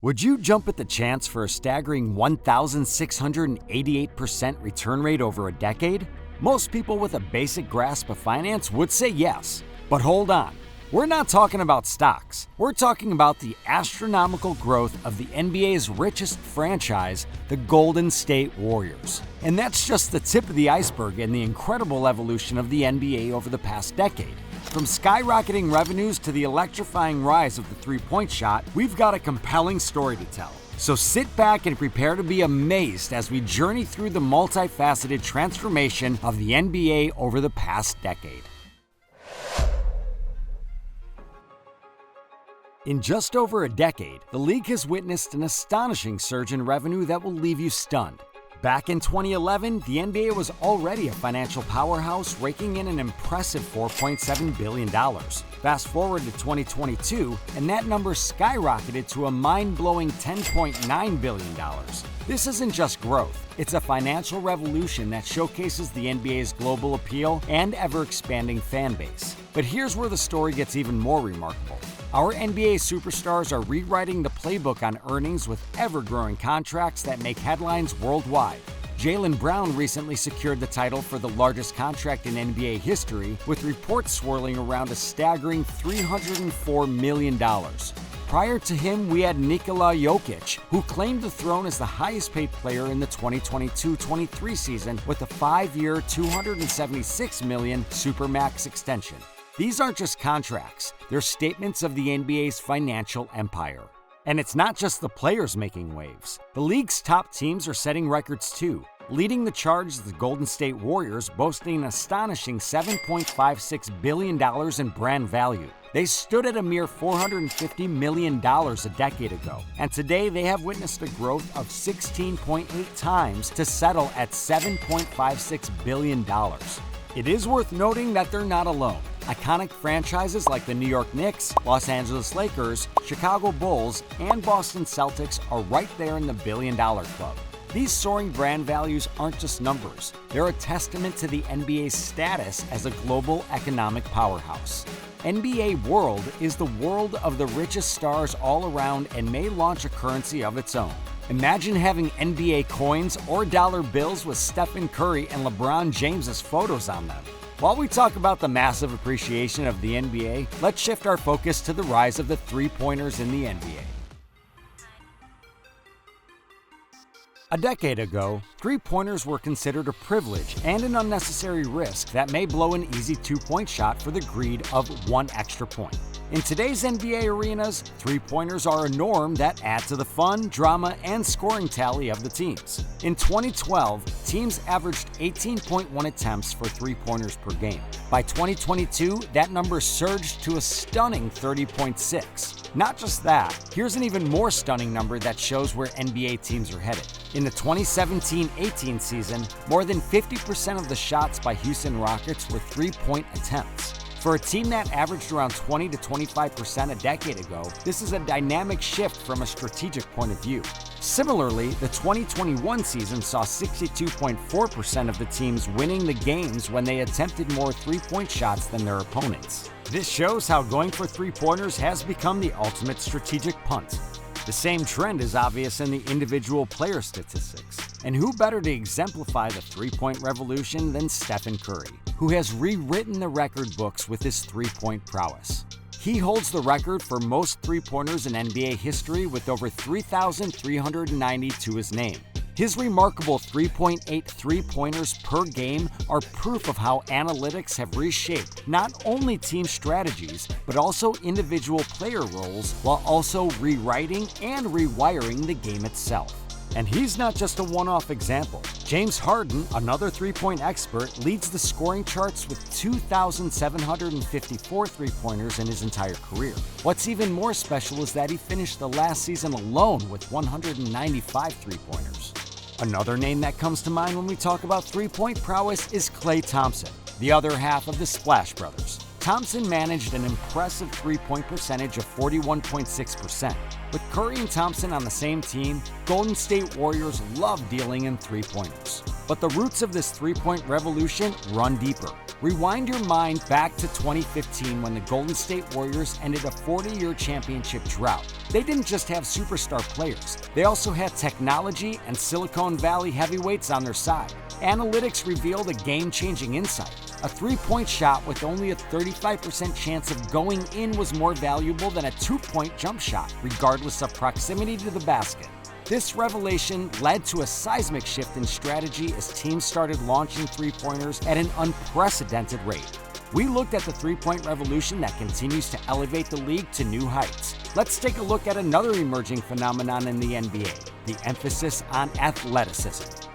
Would you jump at the chance for a staggering 1,688% return rate over a decade? Most people with a basic grasp of finance would say yes. But hold on, we're not talking about stocks. We're talking about the astronomical growth of the NBA's richest franchise, the Golden State Warriors. And that's just the tip of the iceberg in the incredible evolution of the NBA over the past decade. From skyrocketing revenues to the electrifying rise of the three-point shot, we've got a compelling story to tell. So sit back and prepare to be amazed as we journey through the multifaceted transformation of the NBA over the past decade. In just over a decade, the league has witnessed an astonishing surge in revenue that will leave you stunned. Back in 2011, the NBA was already a financial powerhouse, raking in an impressive $4.7 billion. Fast forward to 2022, and that number skyrocketed to a mind-blowing $10.9 billion. This isn't just growth, it's a financial revolution that showcases the NBA's global appeal and ever-expanding fan base. But here's where the story gets even more remarkable. Our NBA superstars are rewriting the playbook on earnings with ever-growing contracts that make headlines worldwide. Jaylen Brown recently secured the title for the largest contract in NBA history, with reports swirling around a staggering $304 million. Prior to him, we had Nikola Jokic, who claimed the throne as the highest-paid player in the 2022-23 season with a 5-year, $276 million Supermax extension. These aren't just contracts, they're statements of the NBA's financial empire. And it's not just the players making waves. The league's top teams are setting records too. Leading the charge is the Golden State Warriors, boasting an astonishing $7.56 billion in brand value. They stood at a mere $450 million a decade ago, and today they have witnessed a growth of 16.8 times to settle at $7.56 billion. It is worth noting that they're not alone. Iconic franchises like the New York Knicks, Los Angeles Lakers, Chicago Bulls, and Boston Celtics are right there in the billion-dollar club. These soaring brand values aren't just numbers. They're a testament to the NBA's status as a global economic powerhouse. NBA World is the world of the richest stars all around and may launch a currency of its own. Imagine having NBA coins or dollar bills with Stephen Curry and LeBron James's photos on them. While we talk about the massive appreciation of the NBA, let's shift our focus to the rise of the three-pointers in the NBA. A decade ago, three-pointers were considered a privilege and an unnecessary risk that may blow an easy two-point shot for the greed of one extra point. In today's NBA arenas, three-pointers are a norm that add to the fun, drama, and scoring tally of the teams. In 2012, teams averaged 18.1 attempts for three-pointers per game. By 2022, that number surged to a stunning 30.6. Not just that, here's an even more stunning number that shows where NBA teams are headed. In the 2017-18 season, more than 50% of the shots by Houston Rockets were three-point attempts. For a team that averaged around 20 to 25% a decade ago, this is a dynamic shift from a strategic point of view. Similarly, the 2021 season saw 62.4% of the teams winning the games when they attempted more three-point shots than their opponents. This shows how going for three-pointers has become the ultimate strategic punt. The same trend is obvious in the individual player statistics. And who better to exemplify the three-point revolution than Stephen Curry, who has rewritten the record books with his three-point prowess. He holds the record for most three-pointers in NBA history with over 3,390 to his name. His remarkable 3.8 three-pointers per game are proof of how analytics have reshaped not only team strategies, but also individual player roles, while also rewriting and rewiring the game itself. And he's not just a one-off example. James Harden, another three-point expert, leads the scoring charts with 2,754 three-pointers in his entire career. What's even more special is that he finished the last season alone with 195 three-pointers. Another name that comes to mind when we talk about three-point prowess is Klay Thompson, the other half of the Splash Brothers. Thompson managed an impressive three-point percentage of 41.6%. With Curry and Thompson on the same team, Golden State Warriors love dealing in three-pointers. But the roots of this three-point revolution run deeper. Rewind your mind back to 2015 when the Golden State Warriors ended a 40-year championship drought. They didn't just have superstar players, they also had technology and Silicon Valley heavyweights on their side. Analytics revealed a game-changing insight. A three-point shot with only a 35% chance of going in was more valuable than a two-point jump shot, regardless of proximity to the basket. This revelation led to a seismic shift in strategy as teams started launching three-pointers at an unprecedented rate. We looked at the three-point revolution that continues to elevate the league to new heights. Let's take a look at another emerging phenomenon in the NBA, the emphasis on athleticism.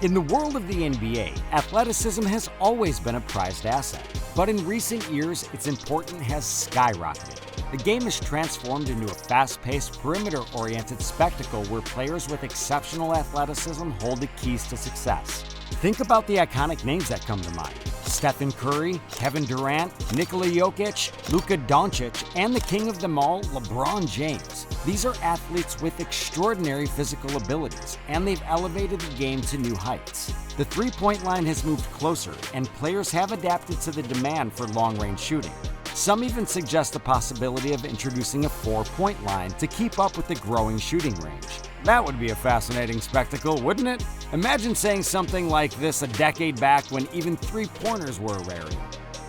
In the world of the NBA, athleticism has always been a prized asset, but in recent years, its importance has skyrocketed. The game has transformed into a fast-paced, perimeter-oriented spectacle where players with exceptional athleticism hold the keys to success. Think about the iconic names that come to mind: Stephen Curry, Kevin Durant, Nikola Jokic, Luka Doncic, and the king of them all, LeBron James. These are athletes with extraordinary physical abilities, and they've elevated the game to new heights. The three-point line has moved closer, and players have adapted to the demand for long-range shooting. Some even suggest the possibility of introducing a four-point line to keep up with the growing shooting range. That would be a fascinating spectacle, wouldn't it? Imagine saying something like this a decade back when even three-pointers were a rarity.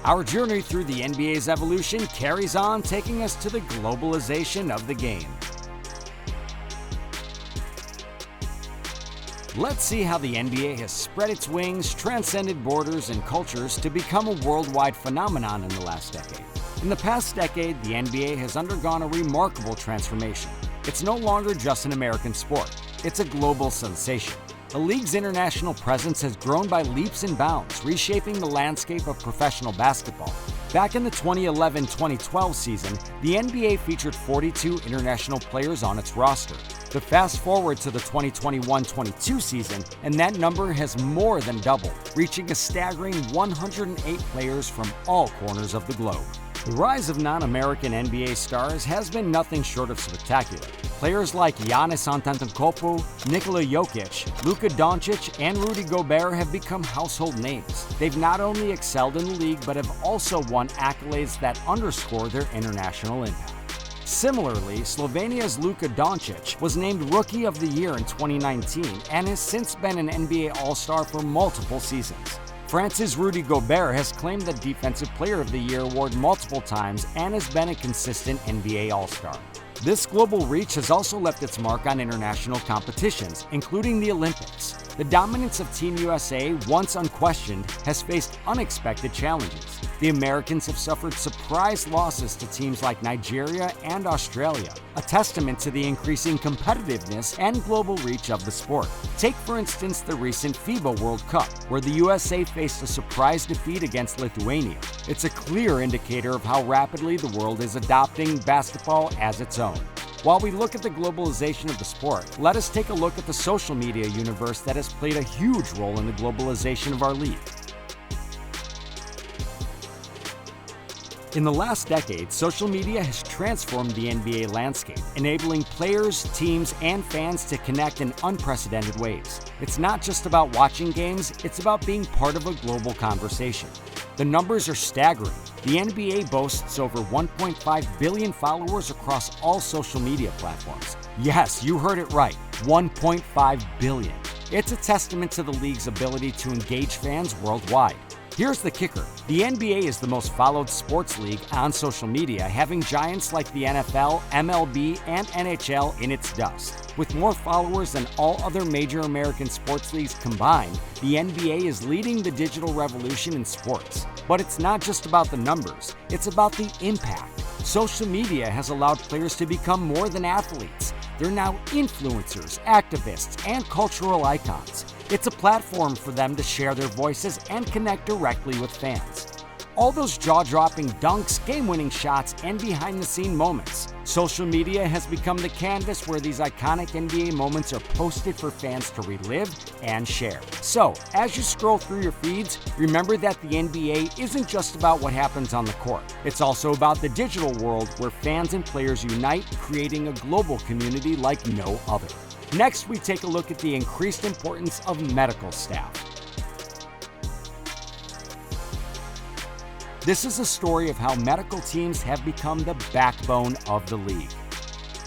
Our journey through the NBA's evolution carries on, taking us to the globalization of the game. Let's see how the NBA has spread its wings, transcended borders and cultures to become a worldwide phenomenon in the last decade. In the past decade, the NBA has undergone a remarkable transformation. It's no longer just an American sport, it's a global sensation. The league's international presence has grown by leaps and bounds, reshaping the landscape of professional basketball. Back in the 2011-2012 season, the NBA featured 42 international players on its roster. But fast forward to the 2021-22 season, and that number has more than doubled, reaching a staggering 108 players from all corners of the globe. The rise of non-American NBA stars has been nothing short of spectacular. Players like Giannis Antetokounmpo, Nikola Jokic, Luka Doncic, and Rudy Gobert have become household names. They've not only excelled in the league, but have also won accolades that underscore their international impact. Similarly, Slovenia's Luka Doncic was named Rookie of the Year in 2019 and has since been an NBA All-Star for multiple seasons. France's Rudy Gobert has claimed the Defensive Player of the Year award multiple times and has been a consistent NBA All-Star. This global reach has also left its mark on international competitions, including the Olympics. The dominance of Team USA, once unquestioned, has faced unexpected challenges. The Americans have suffered surprise losses to teams like Nigeria and Australia, a testament to the increasing competitiveness and global reach of the sport. Take, for instance, the recent FIBA World Cup, where the USA faced a surprise defeat against Lithuania. It's a clear indicator of how rapidly the world is adopting basketball as its own. While we look at the globalization of the sport, let us take a look at the social media universe that has played a huge role in the globalization of our league. In the last decade, social media has transformed the NBA landscape, enabling players, teams, and fans to connect in unprecedented ways. It's not just about watching games, it's about being part of a global conversation. The numbers are staggering. The NBA boasts over 1.5 billion followers across all social media platforms. Yes, you heard it right, 1.5 billion. It's a testament to the league's ability to engage fans worldwide. Here's the kicker. The NBA is the most followed sports league on social media, having giants like the NFL, MLB, and NHL in its dust. With more followers than all other major American sports leagues combined, the NBA is leading the digital revolution in sports. But it's not just about the numbers, it's about the impact. Social media has allowed players to become more than athletes. They're now influencers, activists, and cultural icons. It's a platform for them to share their voices and connect directly with fans. All those jaw-dropping dunks, game-winning shots, and behind-the-scene moments. Social media has become the canvas where these iconic NBA moments are posted for fans to relive and share. So, as you scroll through your feeds, remember that the NBA isn't just about what happens on the court. It's also about the digital world where fans and players unite, creating a global community like no other. Next, we take a look at the increased importance of medical staff. This is a story of how medical teams have become the backbone of the league.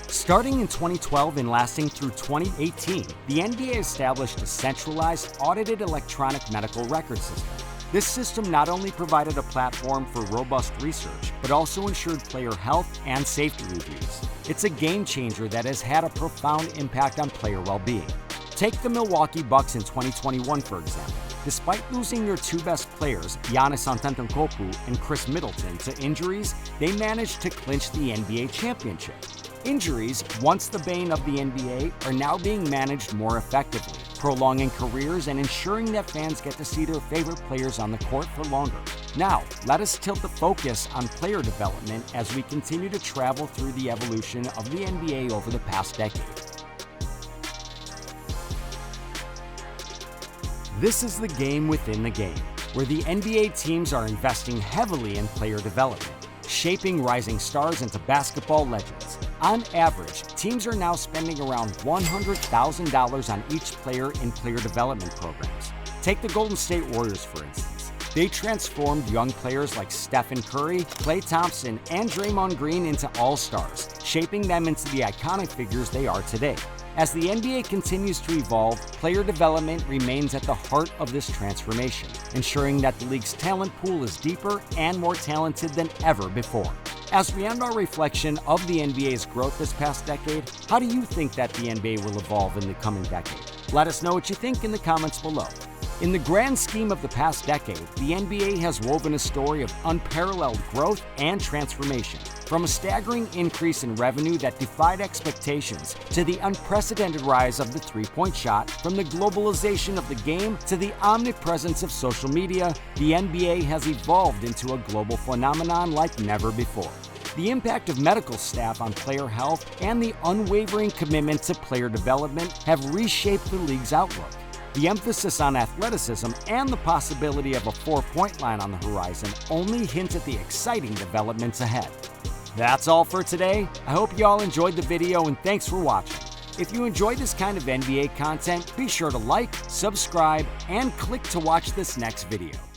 Starting in 2012 and lasting through 2018, the NBA established a centralized, audited electronic medical record system. This system not only provided a platform for robust research, but also ensured player health and safety reviews. It's a game changer that has had a profound impact on player well-being. Take the Milwaukee Bucks in 2021, for example. Despite losing their two best players, Giannis Antetokounmpo and Chris Middleton, to injuries, they managed to clinch the NBA championship. Injuries, once the bane of the NBA, are now being managed more effectively, prolonging careers and ensuring that fans get to see their favorite players on the court for longer. Now, let us tilt the focus on player development as we continue to travel through the evolution of the NBA over the past decade. This is the game within the game, where the NBA teams are investing heavily in player development, shaping rising stars into basketball legends. On average, teams are now spending around $100,000 on each player in player development programs. Take the Golden State Warriors, for instance. They transformed young players like Stephen Curry, Klay Thompson, and Draymond Green into all-stars, shaping them into the iconic figures they are today. As the NBA continues to evolve, player development remains at the heart of this transformation, ensuring that the league's talent pool is deeper and more talented than ever before. As we end our reflection of the NBA's growth this past decade, how do you think that the NBA will evolve in the coming decade? Let us know what you think in the comments below. In the grand scheme of the past decade, the NBA has woven a story of unparalleled growth and transformation. From a staggering increase in revenue that defied expectations, to the unprecedented rise of the three-point shot, from the globalization of the game to the omnipresence of social media, the NBA has evolved into a global phenomenon like never before. The impact of medical staff on player health and the unwavering commitment to player development have reshaped the league's outlook. The emphasis on athleticism and the possibility of a four-point line on the horizon only hint at the exciting developments ahead. That's all for today. I hope you all enjoyed the video and thanks for watching. If you enjoyed this kind of NBA content, be sure to like, subscribe, and click to watch this next video.